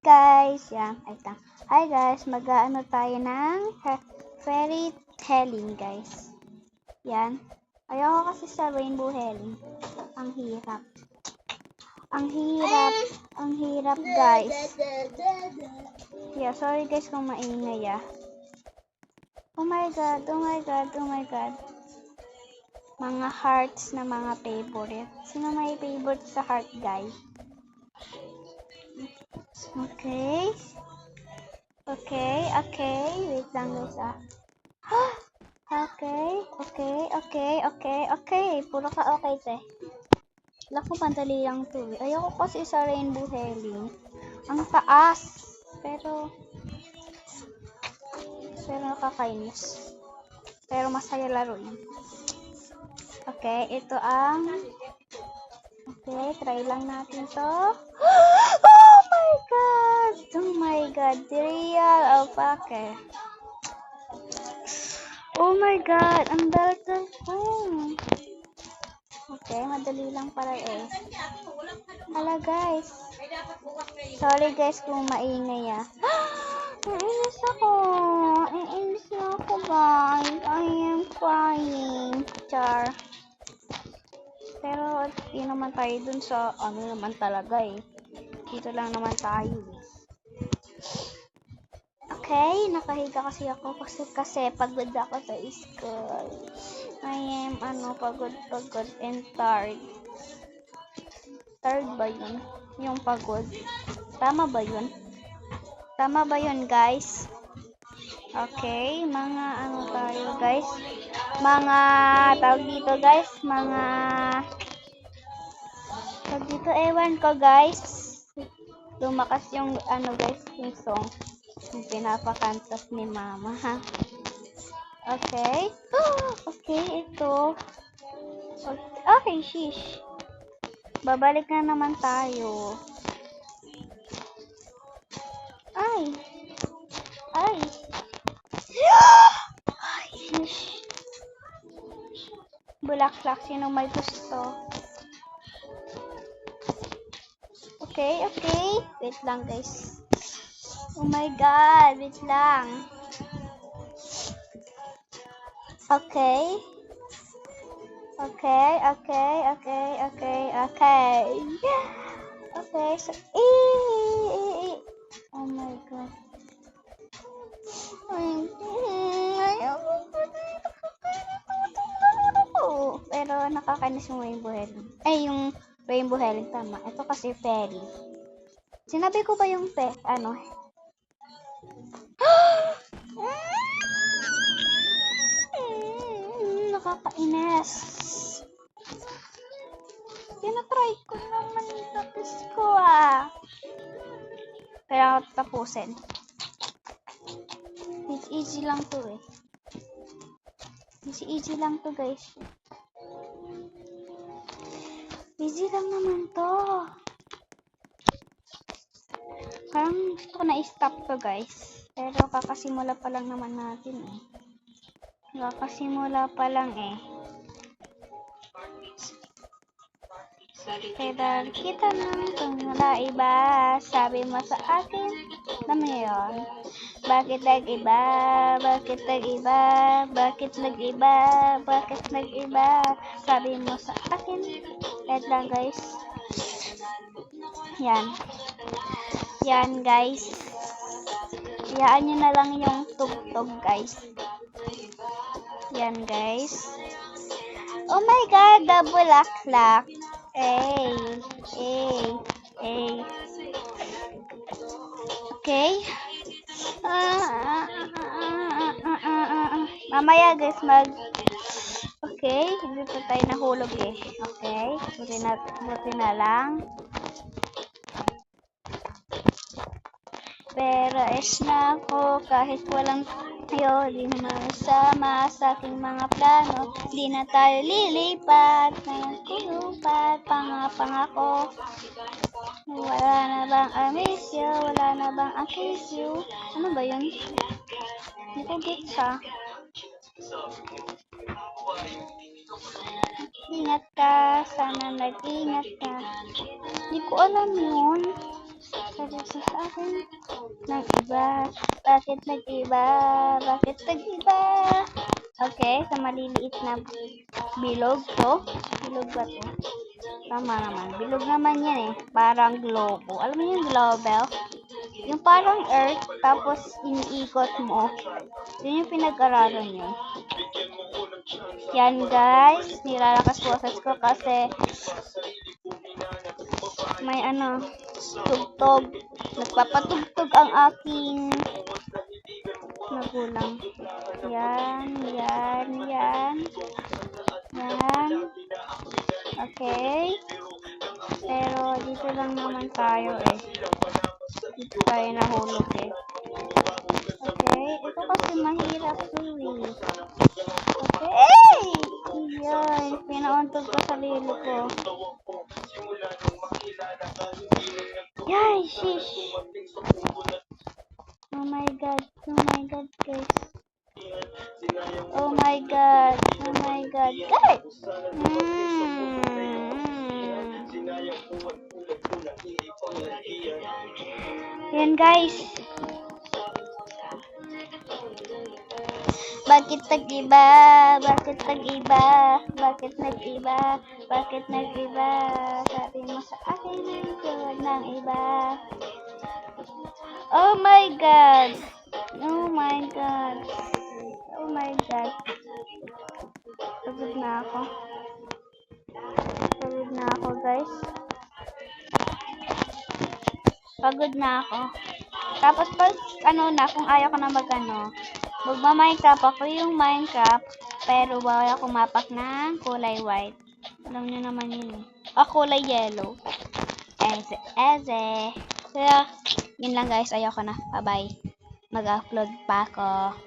guys! Yan, ay lang. Hi guys, mag-aano tayo ng fairy telling guys. Yan. Ayoko kasi sa rainbow helling. Ang hirap. Ang hirap guys. Yeah, sorry guys kung maingay ah. Oh my god, oh my god, oh my god. Mga hearts na mga favorite. Sino may favorite sa heart guys? Okay. Wait lang guys ah. Okay. Puro ka okay te. Lako, madali lang to eh. Ayoko kasi sa rainbow helling. Ang taas. Pero nakakainis. Pero masaya laruin. Okay, ito ang... Okay, try lang natin to. Oh my god, the real alpaca. Oh my god, ang daldal ko. Okay, madali lang para eh. Hala guys. Sorry guys kung maingay ah. Nainis ako guys. I am crying. Char. Pero yun naman tayo dun sa ano naman talaga eh. Dito lang naman tayo eh. Okay, nakahiga kasi ako kasi pagod ako sa school. I am pagod and tired. Tired ba yun? Yung pagod. Tama ba yun? Tama ba yun guys? Okay, mga tayo guys? Mga tawag dito guys, tawag dito ewan ko guys. Lumakas yung guys, yung song. Yung pinapakantas ni mama ha. Okay. Okay, ito. Okay, shish. Babalik na naman tayo. Ay, shish. Bulaklak, sino may gusto? Okay. Wait lang guys. Oh my god, wait lang. Okay, so, oh my god. Pero nakakainis yung rainbow helling. Yung rainbow helling, tama. Ito kasi fairy. Sinabi ko ba yung nakakainis. Tinatry ko naman tapos ko ah. Kaya tapusin. Easy lang to eh. Easy lang to guys. Easy lang naman to. Parang gusto ko na-stop to guys. Pero kakasimula pa lang naman natin eh. Kakasimula pa lang eh. Kaya kita naman kung wala iba. Sabi mo sa akin na ngayon. Bakit nag-iba? Sabi mo sa akin. Wait lang guys. Yan guys. Hayaan nyo na lang yung tugtog guys. Yan guys. Oh my god, the bulaklak. Okay. Mamaya guys okay, dito tayo nahulog eh. Okay, buti na lang. Pero na ako kahit walang tayo, di na masama sa aking mga plano. Di na tayo lilipat, ngayon kulupat, pangako. Wala na bang I miss you, wala na bang I kiss you. Ano ba yun? Hindi ko gets ha. Ingat ka, sana nag-ingat ka. Hindi ko alam yun. Sabi sa akin ng iba, bakit nag-iba? Bakit nag-iba? Okay, sa maliliit na bilog to. Bilog ba to? Tama naman. Bilog naman yan eh. Parang globo. Alam mo yung global? Yung parang earth, tapos iniikot mo. Yun yung pinag-aralan yun. Yan guys, nilalakas boses ko kasi may tugtog. Nagpapatugtog ang aking magulang. Yan. Yan. Okay. Pero dito lang naman tayo eh. Dito tayo nahulog eh. Okay. Ito kasi mahirap to eh. Okay. Yan. Pinauntog ko sa lilo ko. Yay! Shish! Oh my god, guys. Oh my god, guys! Yan guys. Bakit nag-iba? Bakit nag-iba? Bakit nag-iba? Bakit nag-iba? Sabi mo sa akin ang tulad ng iba. Oh my god. Oh my god. Oh my god. Pagod na ako. Pagod na ako guys. Pagod na ako. Tapos pag kung ayaw ko na magma-Minecraft ako yung Minecraft, pero bawal ako mapak ng kulay white. Alam nyo naman yun. Kulay yellow. Eze. Kaya, yun lang guys. Ayoko na. Bye-bye. Mag-upload pa ako.